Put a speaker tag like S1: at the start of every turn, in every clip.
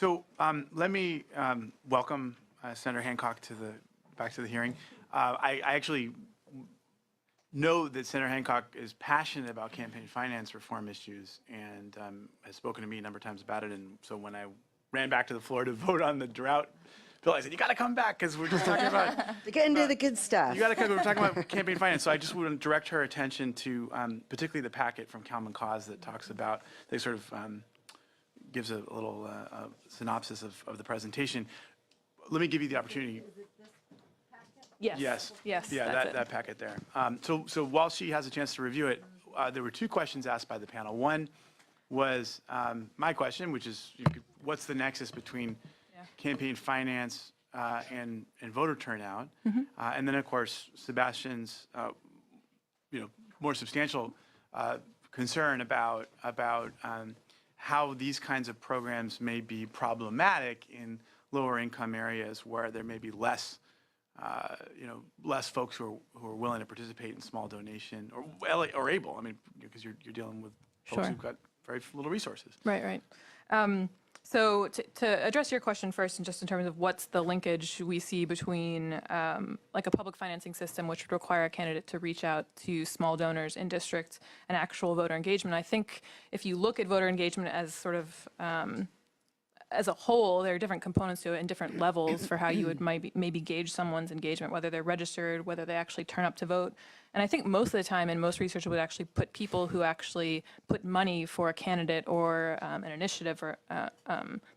S1: So let me welcome Senator Hancock back to the hearing. I actually know that Senator Hancock is passionate about campaign finance reform issues and has spoken to me a number of times about it. And so when I ran back to the floor to vote on the drought bill, I said, you got to come back because we're just talking about
S2: Get into the good stuff.
S1: You got to come. We're talking about campaign finance. So I just want to direct her attention to particularly the packet from Common Cause that talks about, they sort of gives a little synopsis of the presentation. Let me give you the opportunity.
S3: Yes.
S1: Yes.
S3: Yes.
S1: Yeah, that packet there. So while she has a chance to review it, there were two questions asked by the panel. One was my question, which is, what's the nexus between campaign finance and voter turnout? And then, of course, Sebastian's, more substantial concern about how these kinds of programs may be problematic in lower income areas where there may be less folks who are willing to participate in small donation or able. I mean, because you're dealing with folks who've got very little resources.
S3: Right. So to address your question first, and just in terms of what's the linkage we see between like a public financing system, which would require a candidate to reach out to small donors in district and actual voter engagement. I think if you look at voter engagement as sort of as a whole, there are different components to it and different levels for how you would maybe gauge someone's engagement, whether they're registered, whether they actually turn up to vote. And I think most of the time, and most research would actually put people who actually put money for a candidate or an initiative, or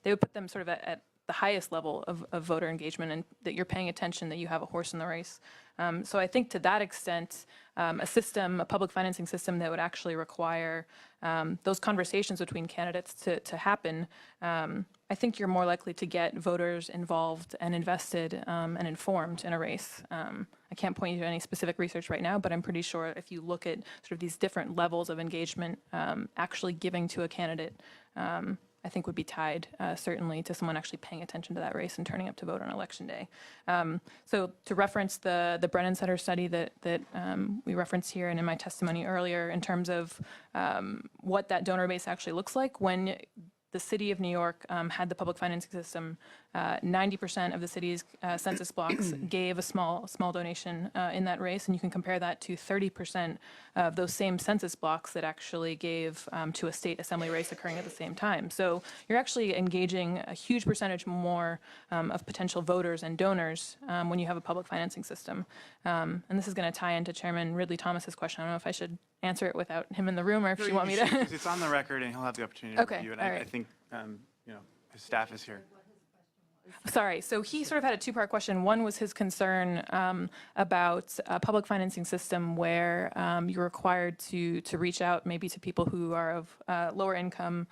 S3: they would put them sort of at the highest level of voter engagement, and that you're paying attention, that you have a horse in the race. So I think to that extent, a public financing system that would actually require those conversations between candidates to happen, I think you're more likely to get voters involved and invested and informed in a race. I can't point you to any specific research right now, but I'm pretty sure if you look at sort of these different levels of engagement, actually giving to a candidate, I think would be tied certainly to someone actually paying attention to that race and turning up to vote on election day. So to reference the Brennan Center study that we referenced here and in my testimony earlier, in terms of what that donor base actually looks like, when the city of New York had the public financing system, 90% of the city's census blocks gave a small donation in that race, and you can compare that to 30% of those same census blocks that actually gave to a state assembly race occurring at the same time. So you're actually engaging a huge percentage more of potential voters and donors when you have a public financing system. And this is going to tie into Chairman Ridley Thomas's question. I don't know if I should answer it without him in the room, or if you want me to.
S1: It's on the record, and he'll have the opportunity to review it. I think his staff is here.
S3: Sorry, so he sort of had a two-part question. One was his concern about a public financing system where you're required to reach out maybe to people who are of lower income,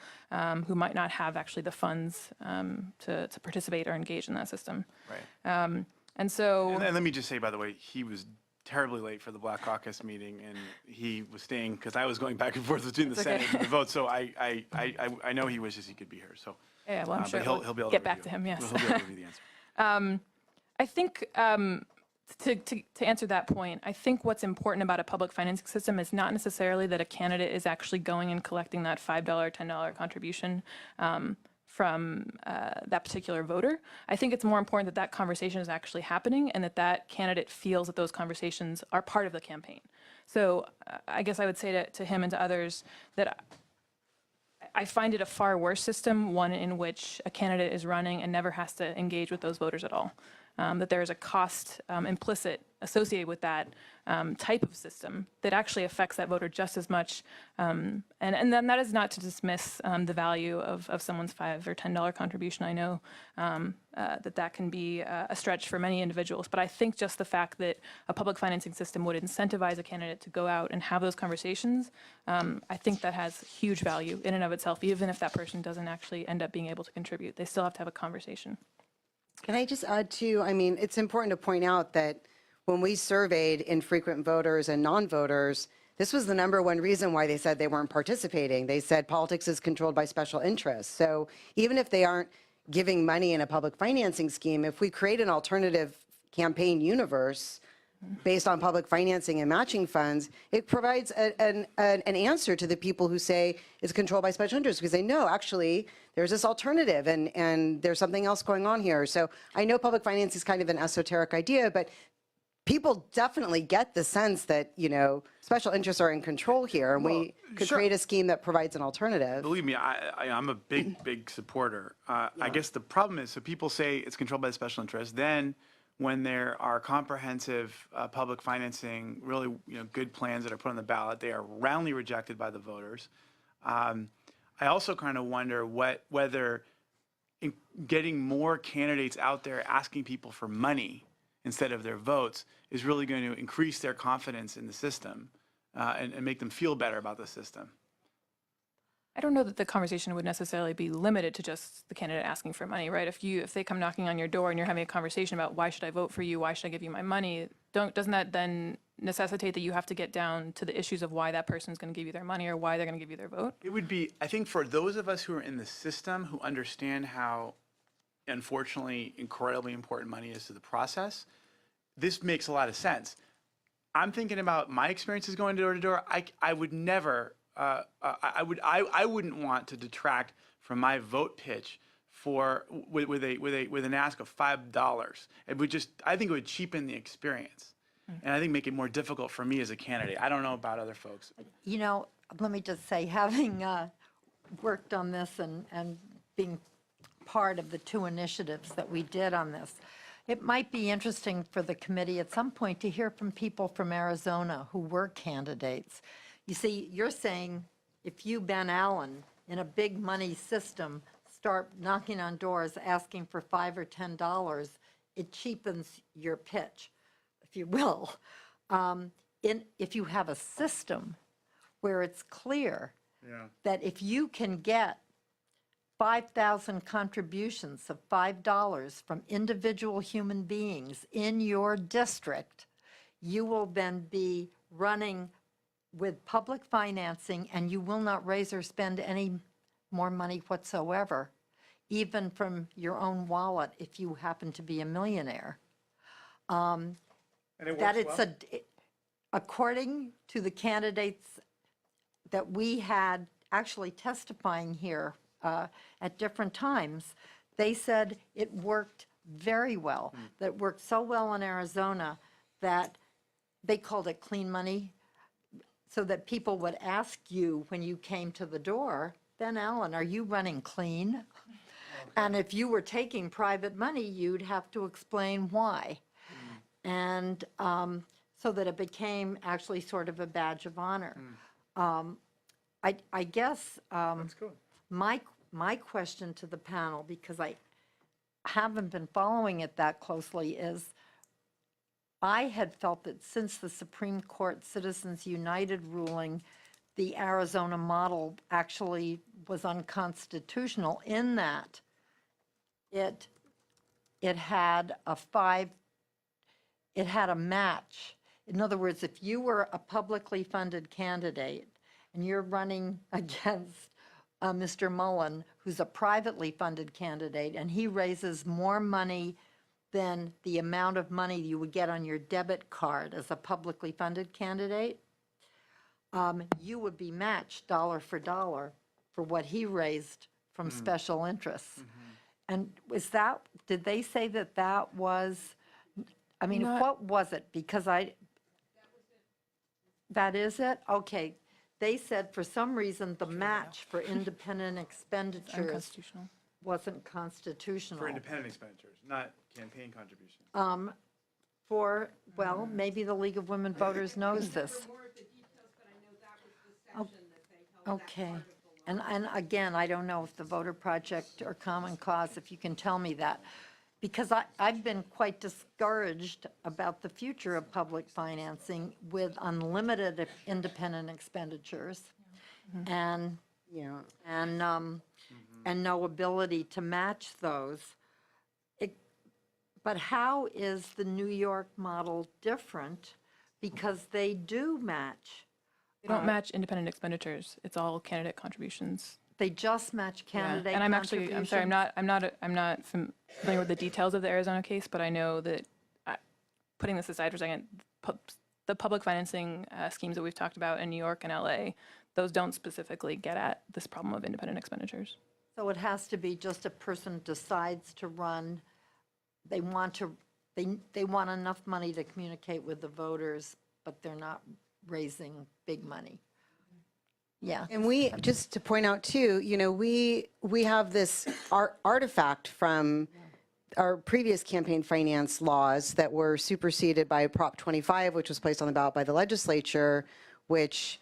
S3: who might not have actually the funds to participate or engage in that system.
S1: Right.
S3: And so...
S1: And let me just say, by the way, he was terribly late for the Black Caucus meeting, and he was staying because I was going back and forth between the Senate and the vote. So I know he wishes he could be here. So
S3: yeah, well, I'm sure
S1: he'll be able
S3: get
S1: to
S3: back to him. Yes,
S1: he'll be able to give you the answer.
S3: I think to answer that point, I think what's important about a public financing system is not necessarily that a candidate is actually going and collecting that $5, $10 contribution from that particular voter. I think it's more important that that conversation is actually happening, and that candidate feels that those conversations are part of the campaign. So I guess I would say to him and to others that I find it a far worse system, one in which a candidate is running and never has to engage with those voters at all. That there is a cost implicit associated with that type of system that actually affects that voter just as much. And then that is not to dismiss the value of someone's $5 or $10 contribution. I know that can be a stretch for many individuals, but I think just the fact that a public financing system would incentivize a candidate to go out and have those conversations, I think that has huge value in and of itself, even if that person doesn't actually end up being able to contribute. They still have to have a conversation.
S2: Can I just add too, I mean, it's important to point out that when we surveyed infrequent voters and non-voters, this was the #1 reason why they said they weren't participating. They said politics is controlled by special interests. So even if they aren't giving money in a public financing scheme, if we create an alternative campaign universe, based on public financing and matching funds, it provides an answer to the people who say it's controlled by special interests, because they know, actually, there's this alternative, and there's something else going on here. So I know public finance is kind of an esoteric idea, but people definitely get the sense that, special interests are in control here, and we could
S1: sure.
S2: create a scheme that provides an alternative.
S1: Believe me, I'm a big supporter. I guess the problem is, so people say it's controlled by the special interest. Then, when there are comprehensive public financing, really good plans that are put on the ballot, they are roundly rejected by the voters. I also kind of wonder whether getting more candidates out there asking people for money instead of their votes is really going to increase their confidence in the system and make them feel better about the system.
S3: I don't know that the conversation would necessarily be limited to just the candidate asking for money, right? If they come knocking on your door and you're having a conversation about why should I vote for you, why should I give you my money, doesn't that then necessitate that you have to get down to the issues of why that person's going to give you their money or why they're going to give you their vote?
S1: It would be, I think, for those of us who are in the system, who understand how, unfortunately, incredibly important money is to the process, this makes a lot of sense. I'm thinking about my experiences going door to door. I would never. I wouldn't want to detract from my vote pitch with an ask of $5. It would just, I think it would cheapen the experience, and I think make it more difficult for me as a candidate. I don't know about other folks.
S4: Let me just say, having worked on this and being part of the 2 initiatives that we did on this, it might be interesting for the committee at some point to hear from people from Arizona who were candidates. You see, you're saying if you, Ben Allen, in a big money system, start knocking on doors asking for $5 or $10, it cheapens your pitch, if you will. If you have a system where it's clear that if you can get 5,000 contributions of $5 from individual human beings in your district, you will then be running with public financing, and you will not raise or spend any more money whatsoever, even from your own wallet if you happen to be a millionaire.
S1: And it
S4: That
S1: works
S4: it's according to the candidates that we had actually testifying here at different times, they said it worked very well. That it worked so well in Arizona that they called it clean money, so that people would ask you when you came to the door, Ben Allen, are you running clean? And if you were taking private money, you'd have to explain why. And so that it became actually sort of a badge of honor. I guess
S1: That's cool.
S4: my question to the panel, because I haven't been following it that closely, is I had felt that since the Supreme Court Citizens United ruling, the Arizona model actually was unconstitutional in that it had a match. In other words, if you were a publicly funded candidate and you're running against Mr. Mullen, who's a privately funded candidate, and he raises more money than the amount of money you would get on your debit card as a publicly funded candidate, you would be matched dollar for dollar for what he raised from special interests. And did they say that was, I mean, what was it? Because that is it? Okay. They said for some reason the match for independent expenditures
S3: Unconstitutional.
S4: wasn't constitutional.
S1: For independent expenditures, not campaign contributions.
S4: Well, maybe the League of Women Voters knows this. Okay. And again, I don't know if the Voter Project or Common Cause, if you can tell me that. Because I've been quite discouraged about the future of public financing with unlimited independent expenditures and no ability to match those. But how is the New York model different? Because they do match.
S3: They don't match independent expenditures. It's all candidate contributions.
S4: They just match candidate
S3: And I'm sorry, I'm not familiar with the details of the Arizona case, but I know that, putting this aside for a second, the public financing schemes that we've talked about in New York and LA, those don't specifically get at this problem of independent expenditures.
S4: So it has to be just a person decides to run, they want enough money to communicate with the voters, but they're not raising big money. Yeah.
S2: And we, just to point out too, we have this artifact from our previous campaign finance laws that were superseded by Prop 25, which was placed on the ballot by the legislature, which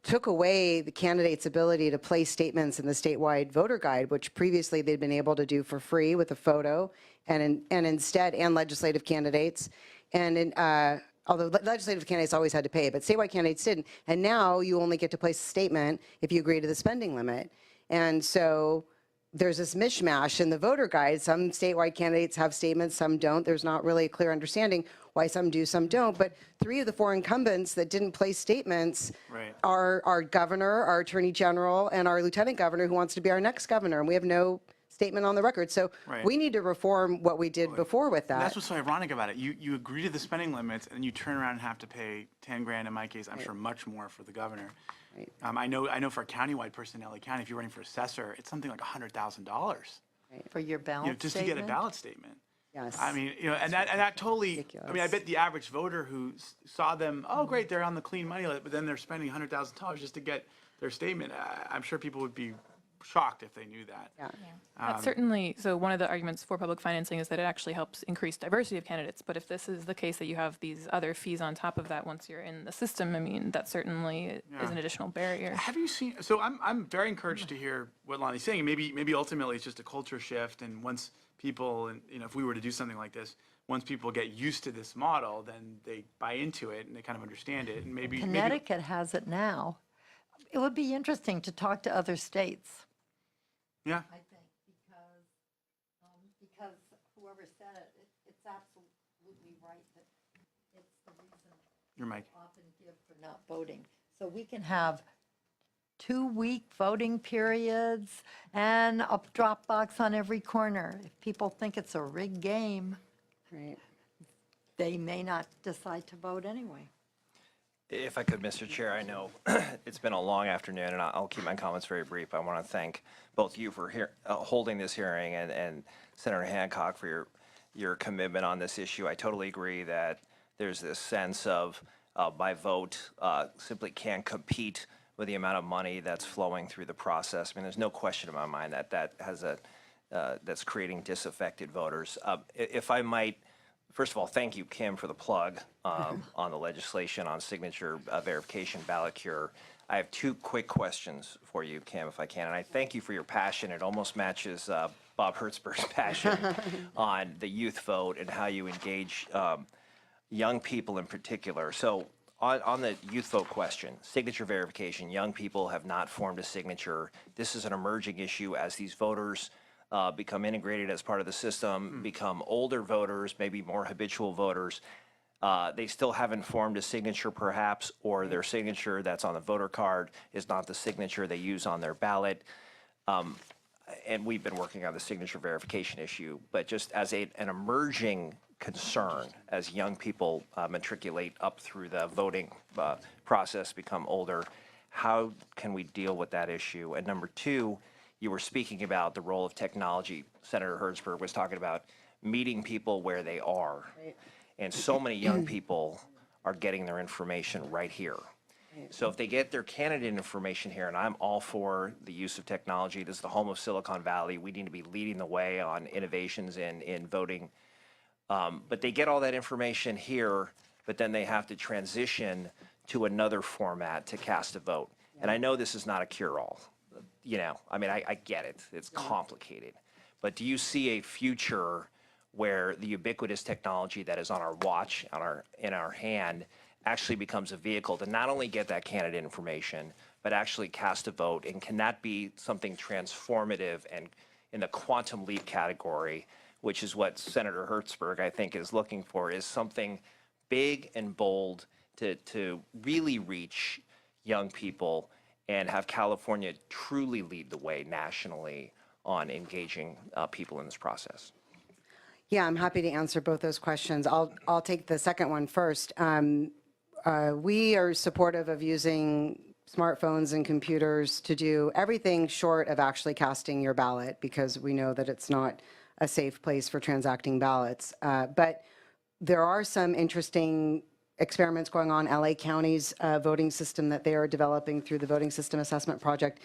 S2: took away the candidate's ability to place statements in the statewide voter guide, which previously they'd been able to do for free with a photo, and legislative candidates. Although legislative candidates always had to pay, but statewide candidates didn't. And now you only get to place a statement if you agree to the spending limit. And so there's this mishmash in the voter guide. Some statewide candidates have statements, some don't. There's not really a clear understanding why some do, some don't. But 3 of the 4 incumbents that didn't place statements are our governor, our attorney general, and our lieutenant governor, who wants to be our next governor. And we have no statement on the record. So we need to reform what we did before with that.
S1: And that's what's so ironic about it. You agree to the spending limits, and you turn around and have to pay 10 grand, in my case, I'm sure much more for the governor.
S2: Right.
S1: I know for a countywide person in LA County, if you're running for assessor, it's something like $100,000.
S4: For your ballot
S1: Just
S4: statement?
S1: to get a ballot statement.
S2: Yes.
S1: I mean, and that totally,
S2: ridiculous.
S1: I mean, I bet the average voter who saw them, oh, great, they're on the clean money list, but then they're spending $100,000 just to get their statement. I'm sure people would be shocked if they knew that.
S2: Yeah.
S3: That's certainly, so one of the arguments for public financing is that it actually helps increase diversity of candidates. But if this is the case that you have these other fees on top of that once you're in the system, I mean, that certainly is an additional barrier.
S1: Have you seen, so I'm very encouraged to hear what Lonnie's saying. Maybe ultimately it's just a culture shift, and once people, and if we were to do something like this, once people get used to this model, then they buy into it and they kind of understand it, and maybe
S4: Connecticut has it now. It would be interesting to talk to other states.
S1: yeah.
S4: I think, because whoever said it, it's absolutely right that it's the reason
S1: Your mic.
S4: often give for not voting. So we can have 2-week voting periods and a drop box on every corner. If people think it's a rigged game,
S2: Right.
S4: they may not decide to vote anyway.
S5: If I could, Mr. Chair, I know it's been a long afternoon, and I'll keep my comments very brief. I want to thank both you for holding this hearing and Senator Hancock for your commitment on this issue. I totally agree that there's this sense of my vote simply can't compete with the amount of money that's flowing through the process. I mean, there's no question in my mind that has that's creating disaffected voters. If I might. First of all, thank you, Kim, for the plug on the legislation on signature verification ballot cure. I have 2 quick questions for you, Kim, if I can. And I thank you for your passion. It almost matches Bob Hertzberg's passion on the youth vote and how you engage young people in particular. So on the youth vote question, signature verification, young people have not formed a signature. This is an emerging issue as these voters become integrated as part of the system, become older voters, maybe more habitual voters. They still haven't formed a signature perhaps, or their signature that's on the voter card is not the signature they use on their ballot. And we've been working on the signature verification issue, but just as an emerging concern as young people matriculate up through the voting process, become older, how can we deal with that issue? And number 2, you were speaking about the role of technology. Senator Hertzberg was talking about meeting people where they are.
S2: Right.
S5: And so many young people are getting their information right here. So if they get their candidate information here, and I'm all for the use of technology, this is the home of Silicon Valley. We need to be leading the way on innovations in voting. But they get all that information here, but then they have to transition to another format to cast a vote. And I know this is not a cure-all. I mean, I get it. It's complicated. But do you see a future where the ubiquitous technology that is on our watch, in our hand, actually becomes a vehicle to not only get that candidate information, but actually cast a vote? And can that be something transformative and in the quantum leap category, which is what Senator Hertzberg, I think, is looking for, is something big and bold to really reach young people and have California truly lead the way nationally on engaging people in this process?
S2: Yeah, I'm happy to answer both those questions. I'll take the second one first. We are supportive of using smartphones and computers to do everything short of actually casting your ballot, because we know that it's not a safe place for transacting ballots. But there are some interesting experiments going on. LA County's voting system that they are developing through the Voting System Assessment Project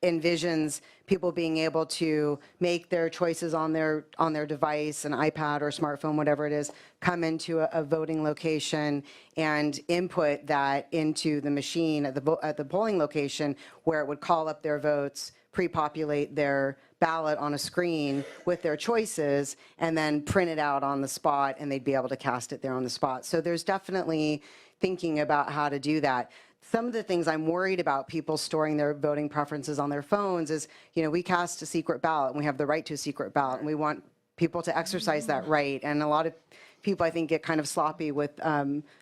S2: envisions people being able to make their choices on their device, an iPad or smartphone, whatever it is, come into a voting location and input that into the machine at the polling location, where it would call up their votes, pre-populate their ballot on a screen with their choices, and then print it out on the spot, and they'd be able to cast it there on the spot. So there's definitely thinking about how to do that. Some of the things I'm worried about people storing their voting preferences on their phones is, we cast a secret ballot, and we have the right to a secret ballot, and we want people to exercise that right. And a lot of people, I think, get kind of sloppy with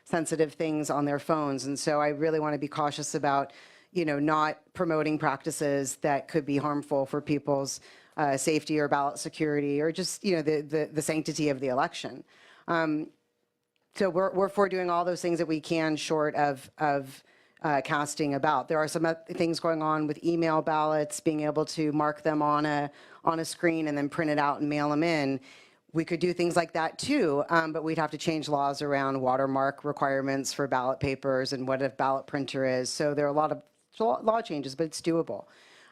S2: sensitive things on their phones. And so I really want to be cautious about, not promoting practices that could be harmful for people's safety or ballot security, or just, the sanctity of the election. So we're for doing all those things that we can short of casting a ballot. There are some things going on with email ballots, being able to mark them on a screen and then print it out and mail them in. We could do things like that too, but we'd have to change laws around watermark requirements for ballot papers and what a ballot printer is. So there are a lot of law changes, but it's doable.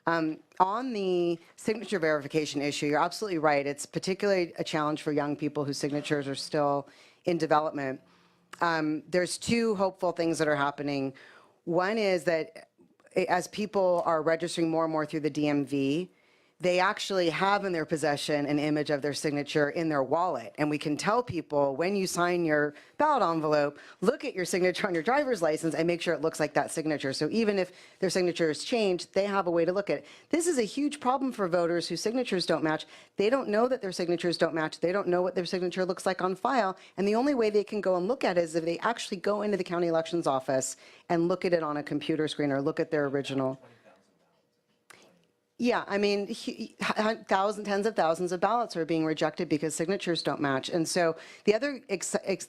S2: On the signature verification issue, you're absolutely right. It's particularly a challenge for young people whose signatures are still in development. There's two hopeful things that are happening. One is that as people are registering more and more through the DMV, they actually have in their possession an image of their signature in their wallet. And we can tell people, when you sign your ballot envelope, look at your signature on your driver's license and make sure it looks like that signature. So even if their signature is changed, they have a way to look at it. This is a huge problem for voters whose signatures don't match. They don't know that their signatures don't match. They don't know what their signature looks like on file. And the only way they can go and look at it is if they actually go into the county elections office and look at it on a computer screen or look at their original. Yeah, I mean, tens of thousands of ballots are being rejected because signatures don't match. And so the other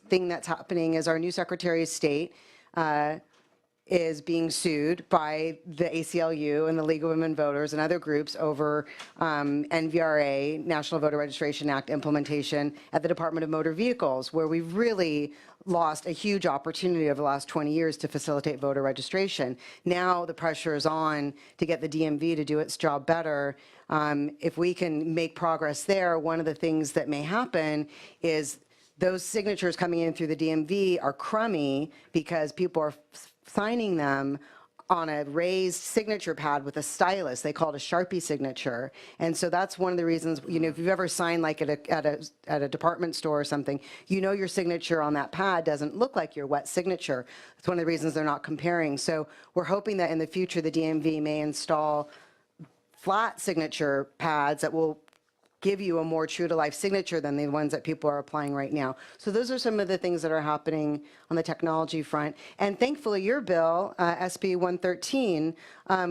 S2: thing that's happening is our new Secretary of State is being sued by the ACLU and the League of Women Voters and other groups over NVRA, National Voter Registration Act implementation at the Department of Motor Vehicles, where we've really lost a huge opportunity over the last 20 years to facilitate voter registration. Now the pressure is on to get the DMV to do its job better. If we can make progress there, one of the things that may happen is those signatures coming in through the DMV are crummy because people are signing them on a raised signature pad with a stylus. They call it a Sharpie signature. And so that's one of the reasons, if you've ever signed like at a department store or something, your signature on that pad doesn't look like your wet signature. It's one of the reasons they're not comparing. So we're hoping that in the future, the DMV may install flat signature pads that will give you a more true-to-life signature than the ones that people are applying right now. So those are some of the things that are happening on the technology front. And thankfully, your bill, SB 113,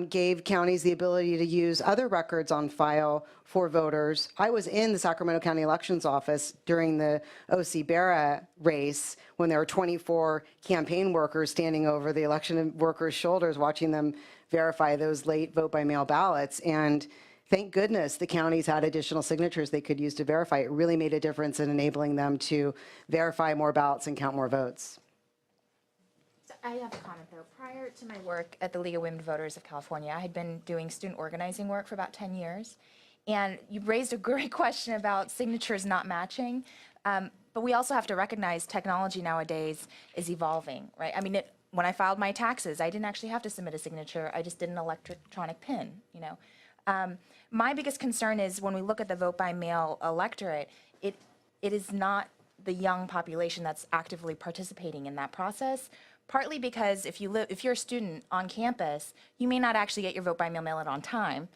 S2: gave counties the ability to use other records on file for voters. I was in the Sacramento County Elections Office during the O.C. Barra race when there were 24 campaign workers standing over the election workers' shoulders watching them verify those late vote-by-mail ballots. And thank goodness the counties had additional signatures they could use to verify. It really made a difference in enabling them to verify more ballots and count more votes.
S6: So I have a comment though. Prior to my work at the League of Women Voters of California, I had been doing student organizing work for about 10 years. And you raised a great question about signatures not matching. But we also have to recognize technology nowadays is evolving, right? I mean, when I filed my taxes, I didn't actually have to submit a signature. I just did an electronic PIN, My biggest concern is when we look at the vote-by-mail electorate, it is not the young population that's actively participating in that process, partly because if you're a student on campus, you may not actually get your vote-by-mail mail-in on time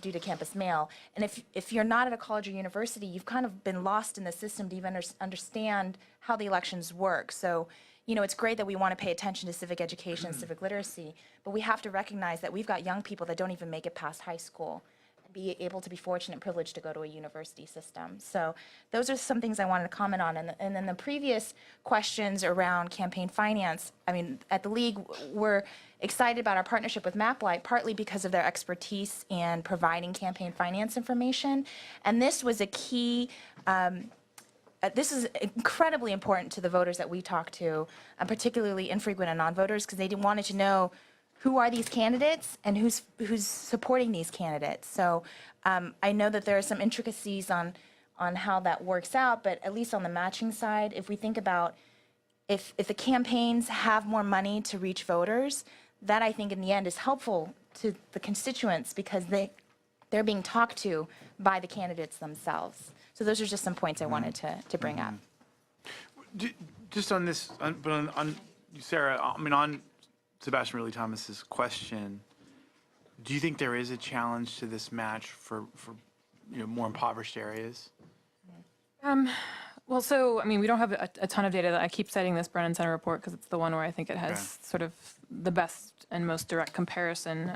S6: due to campus mail. And if you're not at a college or university, you've kind of been lost in the system to even understand how the elections work. So, it's great that we want to pay attention to civic education and civic literacy, but we have to recognize that we've got young people that don't even make it past high school. be able to be fortunate and privileged to go to a university system. So those are some things I wanted to comment on. And then the previous questions around campaign finance, I mean, at the League, we're excited about our partnership with MapLight, partly because of their expertise in providing campaign finance information. And this was a key this is incredibly important to the voters that we talk to, particularly infrequent and non-voters, because they wanted to know who are these candidates and who's supporting these candidates. So I know that there are some intricacies on how that works out, but at least on the matching side, if we think about if the campaigns have more money to reach voters, that I think in the end is helpful to the constituents because they're being talked to by the candidates themselves. So those are just some points I wanted to bring up.
S1: Just on this, but on Sarah, I mean, on Sebastian Ridley Thomas's question, do you think there is a challenge to this match for more impoverished areas?
S3: Well, so, I mean, we don't have a ton of data. I keep citing this Brennan Center report because it's the one where I think it has sort of the best and most direct comparison.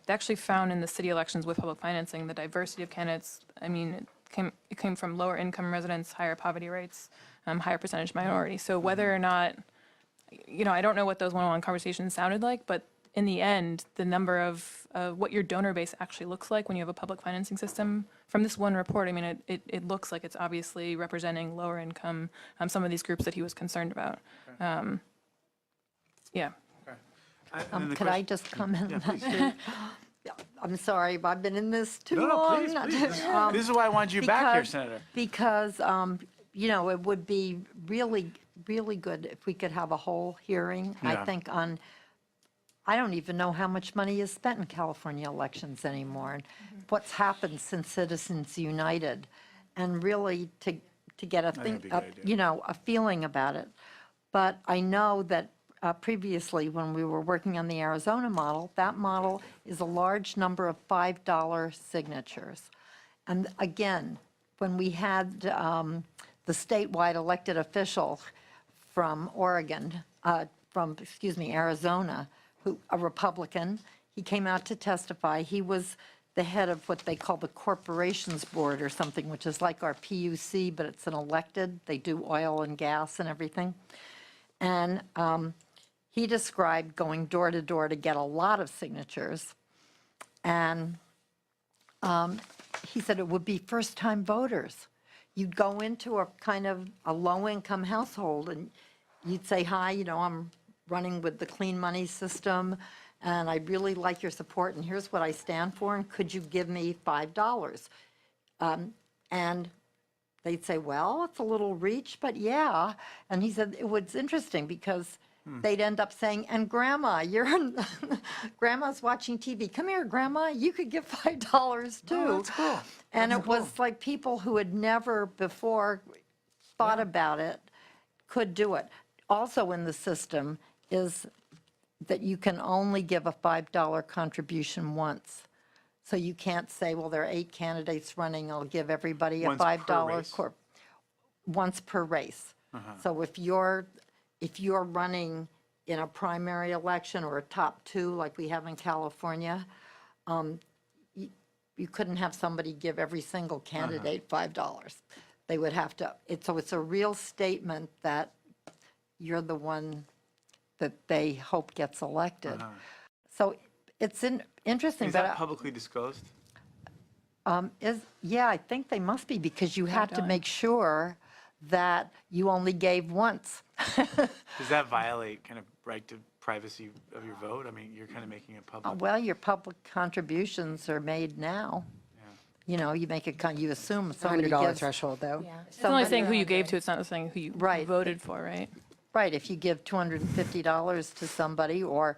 S3: They actually found in the city elections with public financing, the diversity of candidates, I mean, it came from lower income residents, higher poverty rates, higher percentage minority. So whether or not, I don't know what those one-on-one conversations sounded like, but in the end, the number of what your donor base actually looks like when you have a public financing system, from this one report, I mean, it looks like it's obviously representing lower income, some of these groups that he was concerned about. Yeah.
S4: Could I just comment?
S1: Yeah, please.
S4: I'm sorry, but I've been in this too
S1: No,
S4: long.
S1: please. This is why I wanted you back here,
S4: because-
S1: Senator.
S4: Because, it would be really, really good if we could have a whole hearing, I
S1: Yeah.
S4: think, I don't even know how much money is spent in California elections anymore, and what's happened since Citizens United, and really to get
S1: that'd be a good idea.
S4: a feeling about it. But I know that previously, when we were working on the Arizona model, that model is a large number of $5 signatures. And again, when we had the statewide elected official from Arizona, a Republican, he came out to testify. He was the head of what they call the Corporations Board or something, which is like our PUC, but it's an elected. They do oil and gas and everything. And he described going door to door to get a lot of signatures. And he said it would be first-time voters. You'd go into a kind of a low-income household, and you'd say, hi, I'm running with the clean money system, and I'd really like your support, and here's what I stand for, and could you give me $5? And they'd say, well, it's a little reach, but yeah. And he said it was interesting because they'd end up saying, and Grandma, Grandma's watching TV. Come here, Grandma, you could give $5 too.
S1: Oh, that's cool.
S4: And it was like people who had never before thought about it could do it. Also in the system is that you can only give a $5 contribution once. So you can't say, well, there are 8 candidates running, I'll give everybody a
S1: Once per
S4: $5
S1: race?
S4: once per race. So if you're running in a primary election or a top 2 like we have in California, you couldn't have somebody give every single candidate $5. They would have to, so it's a real statement that you're the one that they hope gets elected. So it's interesting,
S1: Is
S4: but
S1: that publicly disclosed?
S4: yeah, I think they must be, because you have to make sure that you only gave once.
S1: Does that violate kind of right to privacy of your vote? I mean, you're kind of making it public.
S4: Well, your public contributions are made now. You make you assume somebody
S2: $100
S4: gives.
S2: threshold, though.
S6: Yeah.
S3: It's only saying who you gave to, it's not saying who you
S4: Right.
S3: voted for, right?
S4: Right, if you give $250 to somebody or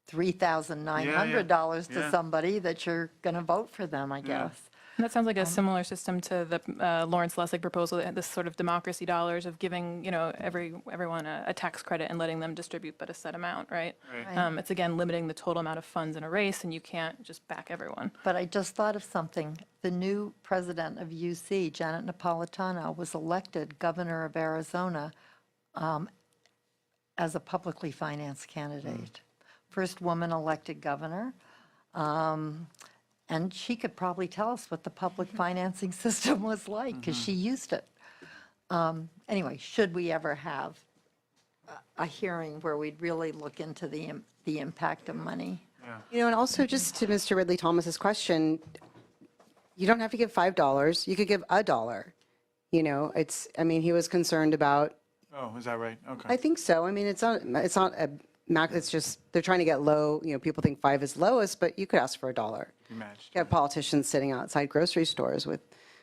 S4: $3,900 to
S1: Yeah.
S4: somebody, that you're going to vote for them, I guess.
S3: And that sounds like a similar system to the Lawrence Lessig proposal, this sort of democracy dollars of giving, everyone a tax credit and letting them distribute but a set amount, right?
S1: Right.
S3: It's again limiting the total amount of funds in a race, and you can't just back everyone.
S4: But I just thought of something. The new president of UC, Janet Napolitano, was elected governor of Arizona as a publicly financed candidate. First woman elected governor. And she could probably tell us what the public financing system was like, because she used it. Anyway, should we ever have a hearing where we'd really look into the impact of money?
S2: You know, and also just to Mr. Ridley Thomas's question, you don't have to give $5. You could give $1. You know, I mean, he was concerned about,
S1: Oh, is that right? Okay.
S2: I think so. I mean, it's not a max, it's just, they're trying to get low, you know, people think 5 is lowest, but you could ask for $1.
S1: You matched.
S2: You have politicians sitting outside grocery stores with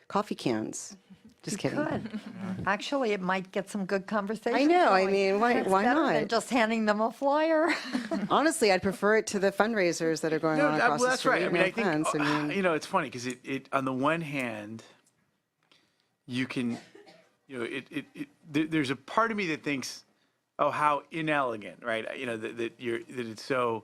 S2: coffee cans. Just kidding.
S4: Good. Actually, it might get some good conversation.
S2: I know, I
S4: going.
S2: mean, why
S4: Better than
S2: not?
S4: just handing them a flyer.
S2: Honestly, I'd prefer it to the fundraisers that are going on across
S1: well,
S2: the
S1: that's right.
S2: street.
S1: I mean,
S2: No
S1: I think,
S2: offense, I mean,
S1: you know, it's funny because it, on the one hand, you can, you know, there's a part of me that thinks, oh, how inelegant, right? You know, that it's so,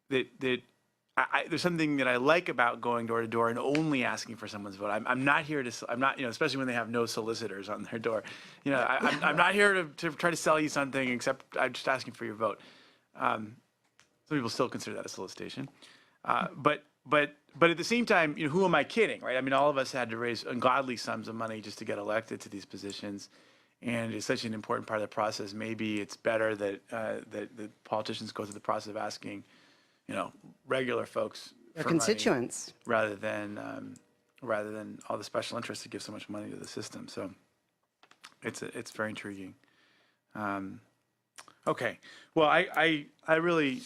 S1: that there's something that I like about going door to door and only asking for someone's vote. I'm not here to, I'm not, you know, especially when they have no solicitors on their door. You know, I'm not here to try to sell you something, except I'm just asking for your vote. Some people still consider that a solicitation. But at the same time, you know, who am I kidding, right? I mean, all of us had to raise ungodly sums of money just to get elected to these positions. And it's such an important part of the process. Maybe it's better that the politicians go through the process of asking, you know, regular folks
S2: their
S1: for money
S2: constituents.
S1: rather than all the special interests that give so much money to the system. So it's very intriguing. Okay, well, I really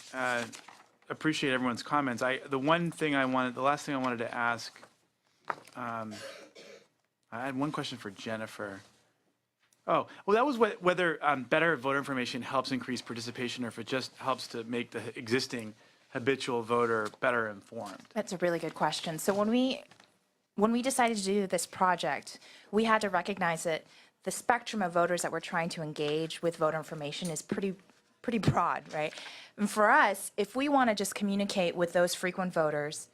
S1: appreciate everyone's comments. The last thing I wanted to ask, I had one question for Jennifer. Oh, well, that was whether better voter information helps increase participation or if it just helps to make the existing habitual voter better informed.
S6: That's a really good question. So when we decided to do this project, we had to recognize that the spectrum of voters that we're trying to engage with voter information is pretty broad, right? And for us, if we want to just communicate with those frequent voters,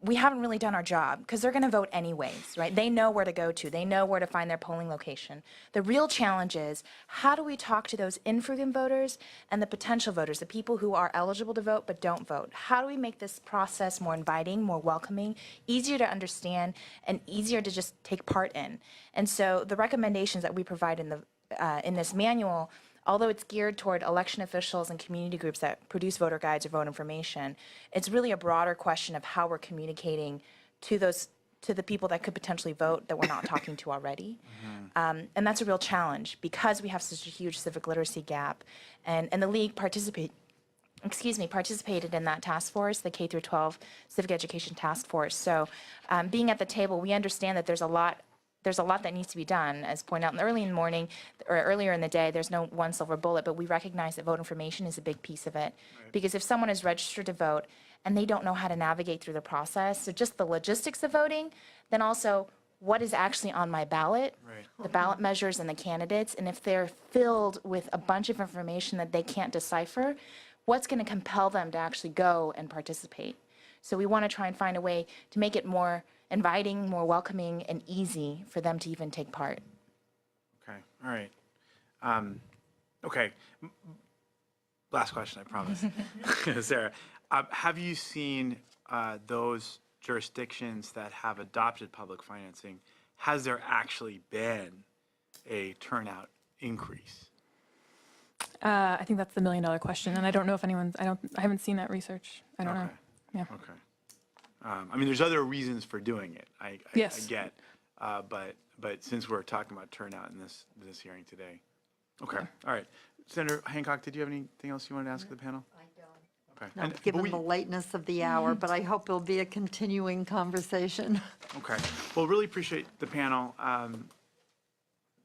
S6: we haven't really done our job because they're going to vote anyways, right? They know where to go to. They know where to find their polling location. The real challenge is how do we talk to those infrequent voters and the potential voters, the people who are eligible to vote but don't vote? How do we make this process more inviting, more welcoming, easier to understand, and easier to just take part in? And so the recommendations that we provide in this manual, although it's geared toward election officials and community groups that produce voter guides or vote information, it's really a broader question of how we're communicating to the people that could potentially vote that we're not talking to already. And that's a real challenge because we have such a huge civic literacy gap. And the league participated in that task force, the K through 12 civic education task force. So being at the table, we understand that there's a lot that needs to be done. As pointed out early in the morning or earlier in the day, there's no one silver bullet, but we recognize that vote information is a big piece of it. Right. Because if someone is registered to vote and they don't know how to navigate through the process, so just the logistics of voting, then also what is actually on my ballot,
S1: Right.
S6: the ballot measures and the candidates, and if they're filled with a bunch of information that they can't decipher, what's going to compel them to actually go and participate? So we want to try and find a way to make it more inviting, more welcoming, and easy for them to even take part.
S1: Okay, all right. Okay, last question, I promise. Sarah, have you seen those jurisdictions that have adopted public financing? Has there actually been a turnout increase?
S3: I think that's the $1 million question, and I don't know if I haven't seen that research. I don't know.
S1: Okay.
S3: Yeah.
S1: Okay. I mean, there's other reasons for doing it. I
S3: Yes.
S1: get, but since we're talking about turnout in this hearing today, okay, all right. Senator Hancock, did you have anything else you wanted to ask the panel?
S4: I don't.
S1: Okay.
S4: No,
S1: but
S4: given the lateness of the hour, but I hope it'll be a continuing conversation.
S1: Okay. Well, really appreciate the panel.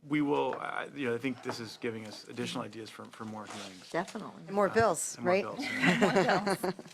S1: We will, I think this is giving us additional ideas for more hearings.
S4: Definitely.
S2: More bills,
S1: And more
S2: right?
S1: bills.